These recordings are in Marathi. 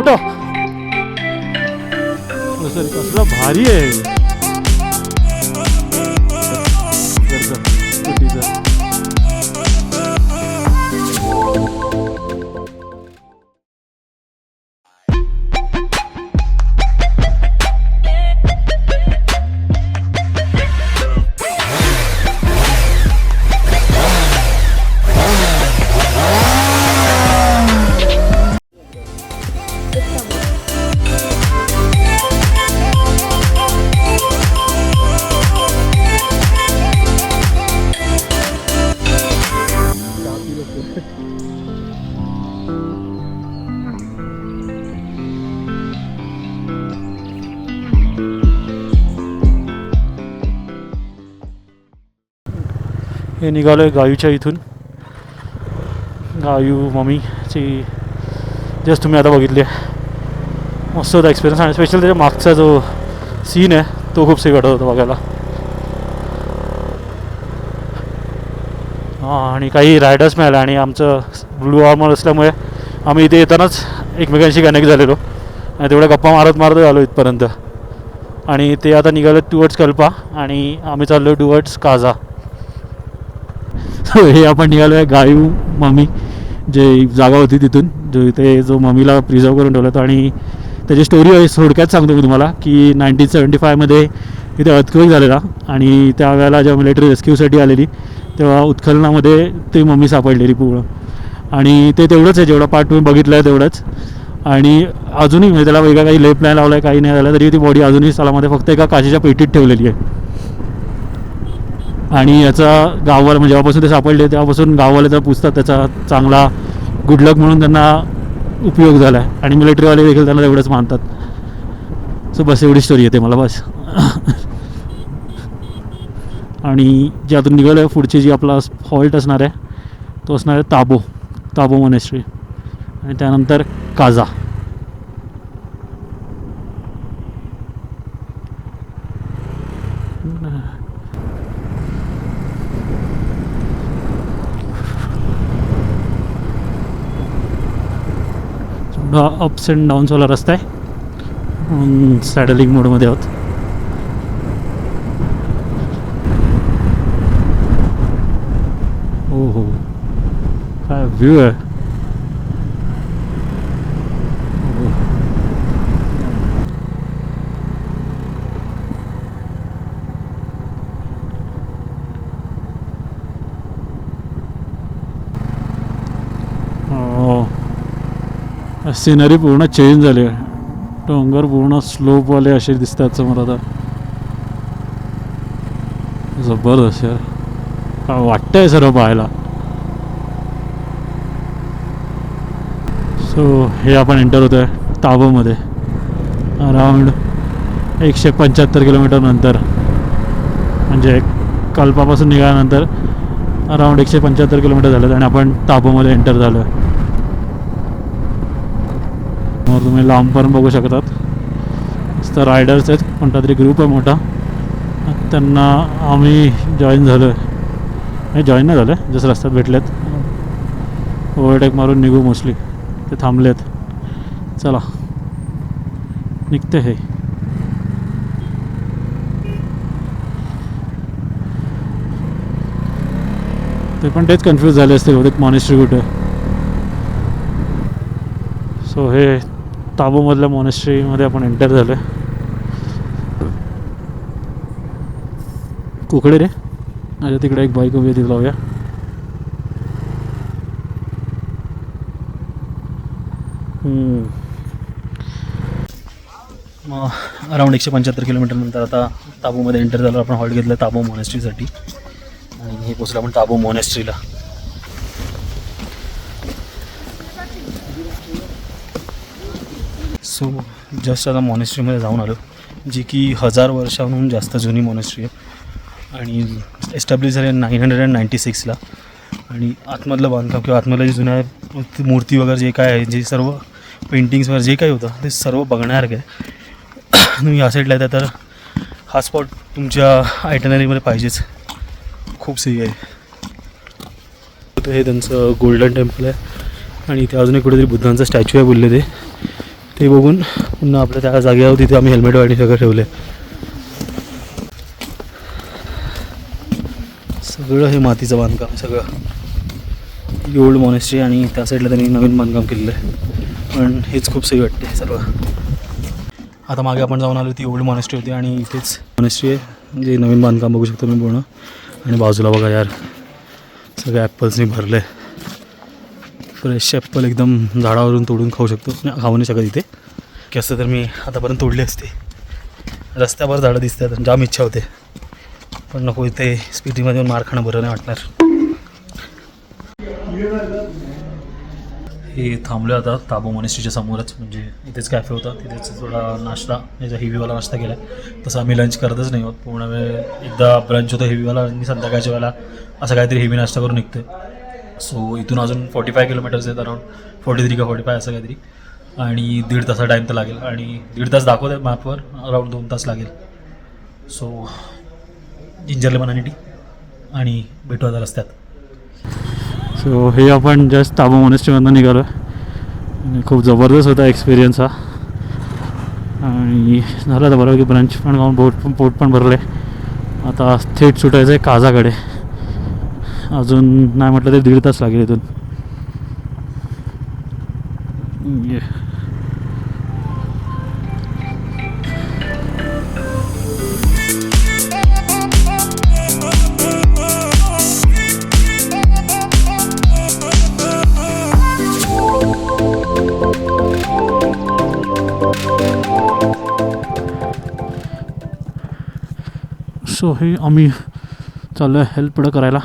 उठो. सॉरी कसला भारी आहे. हे निघालो आहे गायूच्या इथून. गायू मम्मीची जस्ट तुम्ही आता बघितली आहे. मस्त होता एक्सपिरियन्स. आणि स्पेशल त्याच्या मागचा जो सीन आहे तो खूप सही वाटत होता बघायला. हां, आणि काही रायडर्स मिळाले. आणि आमचं ब्लू आर्मर असल्यामुळे आम्ही इथे येतानाच एकमेकांशी कनेक्ट झालेलो आणि तेवढ्या गप्पा मारत मारत आलो इथपर्यंत. आणि ते आता निघालो टुवर्ड्स कल्पा आणि आम्ही चाललो टुवर्ड्स काझा. हे आपण निघालो आहे गायू मम्मी जे जागा होती तिथून, जो इथे जो मम्मीला प्रिझर्व करून ठेवला होता. आणि त्याची स्टोरी थोडक्यात सांगतो मी तुम्हाला की 1975मध्ये इथे अर्थक्वेक झालेला आणि त्यावेळेला जेव्हा मिलिटरी रेस्क्यूसाठी आलेली तेव्हा उत्खननामध्ये ती मम्मी सापडलेली पूर्ण. आणि ते तेवढंच आहे, जेवढा पार्ट तुम्ही बघितला आहे तेवढंच. आणि अजूनही म्हणजे त्याला वेगळा काही लेप नाही लावला आहे, काही नाही झालं, तरी ती बॉडी अजूनही स्थळामध्ये फक्त एका काचेच्या पेटीत ठेवलेली आहे. आणि याचा गाववाला म्हणजे जेव्हापासून ते सापडले तेव्हापासून गाववाले तर पुसतात, त्याचा चांगला गुडलक म्हणून त्यांना उपयोग झाला आहे. आणि मिलिटरीवाले देखील त्यांना तेवढंच मानतात. सो बस एवढी स्टोरी येते मला बस. आणि जे अजून निघालं आहे पुढची जी आपला हॉल्ट असणार आहे तो असणार आहे ताबो मोनेस्ट्री आणि त्यानंतर काझा. अप्स अँड डाऊन्सवाला रस्ता आहे. सॅडलिंग मोडमध्ये आहोत. हो हो, काय व्ह्यू आहे. सिनरी पूर्ण चेंज झाली आहे. डोंगर पूर्ण स्लोपवाले असे दिसतात समोर आता. जबरदस्त यार, काय वाटतंय सर्व पाहायला. सो हे आपण एंटर होतो आहे ताबोमध्ये. अराऊंड 175 किलोमीटर नंतर, म्हणजे कल्पापासून निघाल्यानंतर अराऊंड 175 किलोमीटर झालं आणि आपण ताबोमध्ये एंटर झालो आहे. तुम्ही लांबपर्यंत बघू शकतात. मस्त रायडर्स आहेत, कोणता तरी ग्रुप आहे मोठा. त्यांना आम्ही जॉईन झालो आहे. जॉईन नाही झालं, जसं रस्त्यात भेटलेत. ओव्हरटेक मारून निघू मोस्टली. ते थांबलेत. चला निघते. हे ते पण तेच कन्फ्यूज झाले असते बहुतेक मॉनेस्ट्री कुठे. सो हे ताबोमधल्या मॉनेस्ट्रीमध्ये आपण एंटर झालो आहे. कुकडे रे, अच्छा तिकडे एक बाईक उभी आहे, तिथे लावूया. मग अराऊंड 175 किलोमीटर नंतर आता ताबोमध्ये एंटर झालं. आपण हॉल्ट घेतलं ताबो मॉनेस्ट्रीसाठी आणि हे पोचलं आपण ताबो मॉनेस्ट्रीला. सो जस्ट आता मॉनेस्ट्रीमध्ये जाऊन आलो, जी की 1000 वर्षांहून जास्त जुनी मॉनेस्ट्री आहे आणि एस्टॅब्लिश झाली 996ला. आणि आतमधलं बांधकाम किंवा आतमधलं जे जुन्या मूर्ती वगैरे जे काय आहे, जे सर्व पेंटिंग्स वगैरे जे काही होतं ते सर्व बघण्यासारखं आहे. तुम्ही या साईडला येता तर हा स्पॉट तुमच्या आयटनरीमध्ये पाहिजेच. खूप सही आहे. हे त्यांचं गोल्डन टेम्पल आहे आणि इथे अजून एक कुठेतरी बुद्धांचा स्टॅच्यू आहे बोलले ते. ते बघून पुन्हा आपल्या त्या जागेवर तिथे आम्ही हेल्मेट वाटी सगळं ठेवले. सगळं हे मातीचं बांधकाम सगळं ओल्ड मॉनेस्ट्री आणि त्या साईडला त्यांनी नवीन बांधकाम केलेलं आहे. पण हेच खूप सही वाटते सर्व. आता मागे आपण जाऊन आलो ती ओल्ड मॉनेस्ट्री होती आणि इथेच मॉनेस्ट्री आहे जे नवीन बांधकाम बघू शकतो मी पूर्ण. आणि बाजूला बघा यार सगळे ॲपल्सनी भरले. फ्रेश ॲपल एकदम झाडावरून तोडून खाऊ शकतो. खाऊ नाही शकत इथे की असतं तर मी आतापर्यंत तोडली असते. रस्त्यावर झाडं दिसतात जाम इच्छा होते पण नको इथे स्पिटीमध्ये मार खाणं बरं नाही वाटणार. हे थांबलं आता ताबो मॉनेस्ट्रीच्या समोरच. म्हणजे इथेच कॅफे होता तिथेच थोडा नाश्ता याचा हेवीवाला नाश्ता केला. तसं आम्ही लंच करतच नाही आहोत पूर्ण वेळ. एकदा ब्रंच होतं हेवीवाला आणि संध्याकाळच्या वेळेला असं काहीतरी हेवी नाश्ता करून निघतो आहे. सो इथून अजून 45 किलोमीटर्स आहेत अराउंड 43 का 45 असं काहीतरी. आणि 1.5 तासा टाईम तर लागेल आणि 1.5 तास दाखवत आहे मॅपवर अराउंड 2 तास लागेल. सो जिंजर लेमन आणि टी आणि भेटू आता रस्त्यात. सो हे आपण जस्ट ताबो मॉनेस्ट्रीमधून निघालो आणि खूप जबरदस्त होता एक्सपिरियन्स हा. आणि झालं आता बरोबर की ब्रंच पण खाऊन पोट पण भरलं आहे. आता थेट सुटायचं आहे काझाकडे. अजून नाही म्हटलं तर 1.5 तास लागेल इथून. सो हे आम्ही चाललो आहे हेल्प पुढं करायला.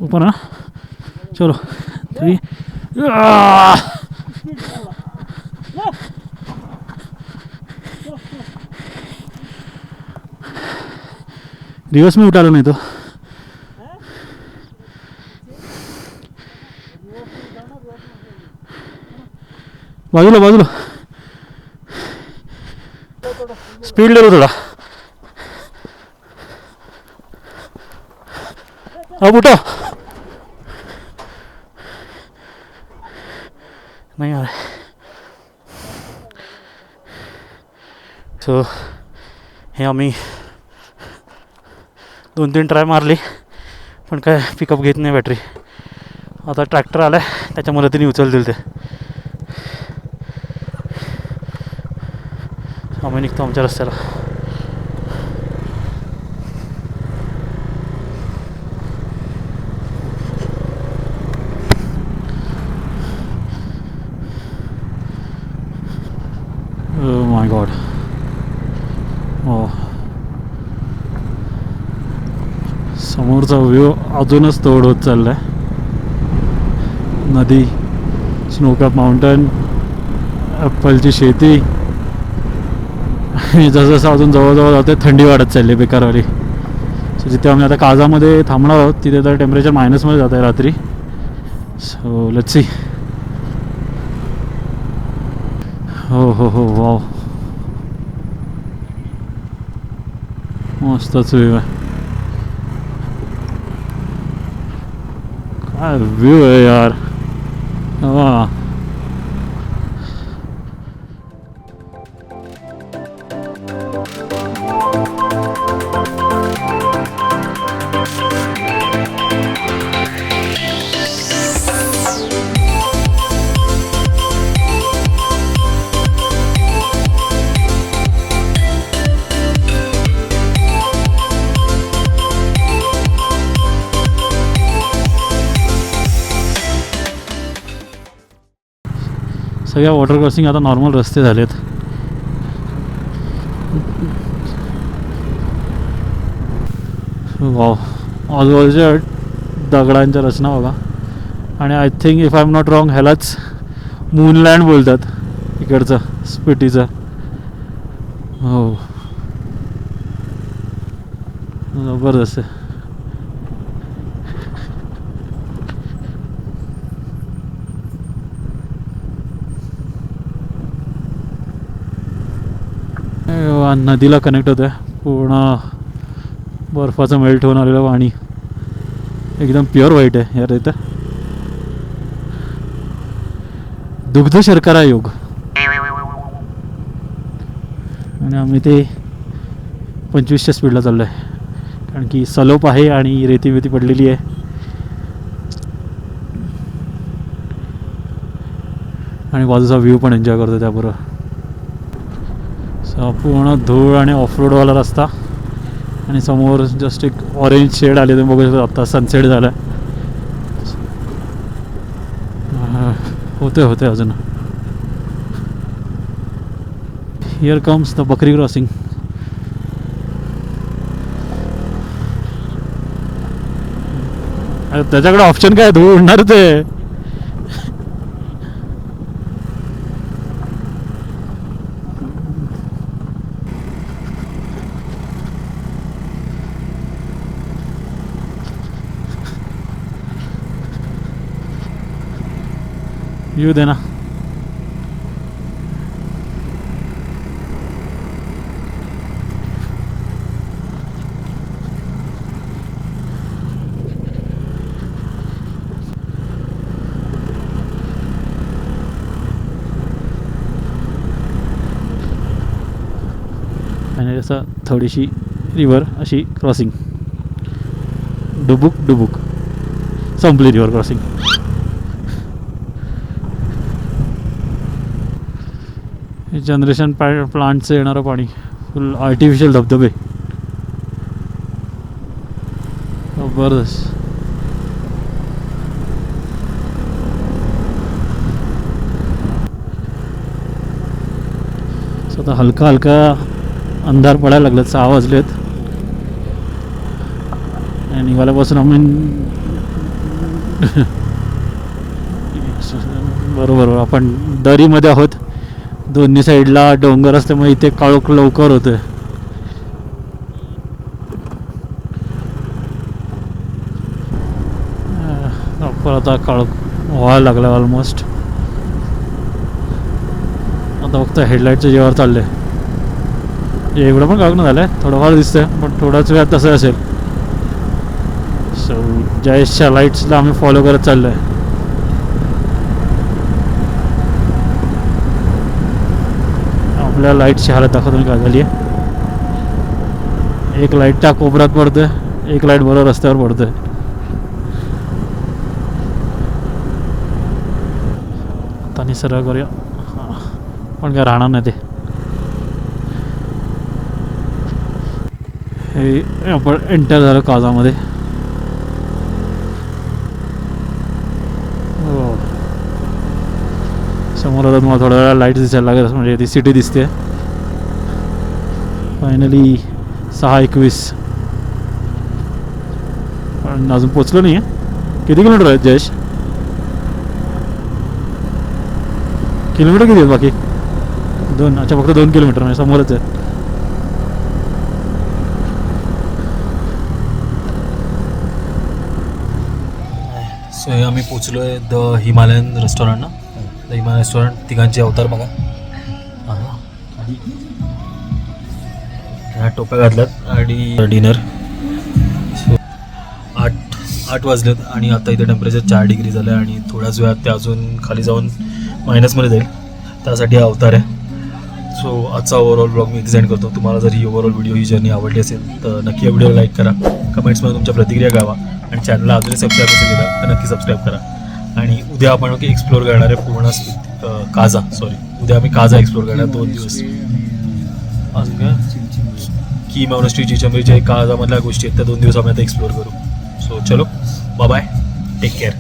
ऊपर ना चलो 3 रिवर्स में उठा लो नहीं तो. बाजूला बाजूला स्पीड ले लो थोड़ा. अब उठो. नहीं आ रहा. सो हे आम्ही 2-3 ट्राय मारली पण काय पिकअप घेत नाही बॅटरी. आता ट्रॅक्टर आला आहे त्याच्या मदतीने उचलतील ते. आम्ही निघतो आमच्या रस्त्याला. Oh my God. समोरचा व्ह्यू अजूनच तोड होत चाललाय. नदी, स्नोकॅप माउंटन, ॲपलची शेती. आणि जसं जसं अजून जवळजवळ जाते थंडी वाढत चालली बेकारवाली. सो जिथे आम्ही आता काझामध्ये थांबणार आहोत तिथे तर टेम्परेचर मायनसमध्ये जात आहे रात्री. So let's see. हो हो हो वाव मस्तच व्ह्यू आहे. काय व्ह्यू आहे यार. वा सगळ्या वॉटर क्रॉसिंग आता नॉर्मल रस्ते झालेत. वाव आजूबाजूच्या दगडांच्या रचना बघा. आणि I think if I am not wrong ह्यालाच मूनलँड बोलतात इकडचं स्पिटीचं. हो जबरदस्त आहे. नदीला कनेक्ट होतं आहे पूर्ण बर्फाचं मेल्ट होऊन आलेलं पाणी. एकदम प्युअर व्हाईट आहे यार इथं. दुग्ध शर्करा योग. आणि आम्ही ते 25च्या स्पीडला चाललो आहे कारण की सलोप आहे आणि रेती बिती पडलेली आहे. आणि बाजूचा व्ह्यू पण एन्जॉय करतो त्याबरोबर. पूर्ण धूळ आणि ऑफरोडवाला रस्ता आणि समोर जस्ट एक ऑरेंज शेड आले तुम्ही बघू शकता. आत्ता सनसेट झाला होते अजून. हिअर कम्स द बकरी क्रॉसिंग. त्याच्याकडे ऑप्शन काय धूळ उडणार ते. येऊ दे ना. आणि असं थोडीशी रिव्हर अशी क्रॉसिंग. डुबुक डुबुक संपली रिव्हर क्रॉसिंग. जनरेशन प्लांटचं येणारं पाणी फुल आर्टिफिशियल धबधबे. जबरदस्त. स्वतः हलका हलका अंधार पडायला लागला. 6 वाजलेत आणि निघाल्यापासून आम्ही बरोबर आपण दरीमध्ये आहोत. दोन्ही साईडला डोंगर असल्यामुळे इथे काळोख लवकर होतं. आता काळोख व्हायला लागला ऑलमोस्ट. आता फक्त हेडलाईटच्या जेवावर चाललंय. एवढं पण काळोख झालंय. थोडंफार दिसतंय पण थोडाच वेळात तसं असेल. सो जयेशच्या लाईट्सला आम्ही फॉलो करत चाललोय. आपल्या लाईटची हालत दाखवतो मी काय झाली आहे. एक लाईट त्या कोपऱ्यात पडतोय, एक लाईट बरोबर रस्त्यावर पडतोय. आता निसर्ग करूया पण काय राहणार नाही ते. हे आपण एंटर झालं काजामध्ये. समोर आता तुम्हाला थोड्या वेळा लाईट दिसायला लागेल म्हणजे ती सिटी दिसते. फायनली 6:21 पण अजून पोचलो नाही आहे. किती किलोमीटर आहेत जयेश? किलोमीटर किती आहेत बाकी? 2. अच्छा फक्त 2 किलोमीटर म्हणजे समोरच आहे. सो आम्ही पोचलो आहे द हिमालयन रेस्टॉरंट ना. The Himalayan restaurant. तिघांचे अवतार बघा. ह्या टोप्या घातल्यात आणि डिनर. सो 8 वाजलेत आणि आता इथे टेम्परेचर 4 डिग्री झालं आहे आणि थोड्याच वेळात ते अजून खाली जाऊन मायनसमध्ये जाईल. त्यासाठी हा अवतार आहे. सो आजचा ओव्हरऑल ब्लॉग मी इथे सेंड करतो. तुम्हाला जर ही ओव्हरऑल व्हिडिओ ही जर्नी आवडली असेल तर नक्की या व्हिडिओला लाईक करा, कमेंट्समध्ये तुमच्या प्रतिक्रिया गावा आणि चॅनलला अजूनही सबस्क्राईब नसेल केलं तर नक्की सबस्क्राईब करा. आणि उद्या आपण एक्सप्लोअर करणार आहे पूर्ण काजा. उद्या आम्ही काजा एक्सप्लोअर करणार 2 दिवस. अजून काय की मॉनेस्ट्री, चिचंबरी जे काजामधल्या गोष्टी आहेत त्या 2 दिवस आम्ही आता एक्सप्लोअर करू. सो चलो बाय बाय, टेक केअर.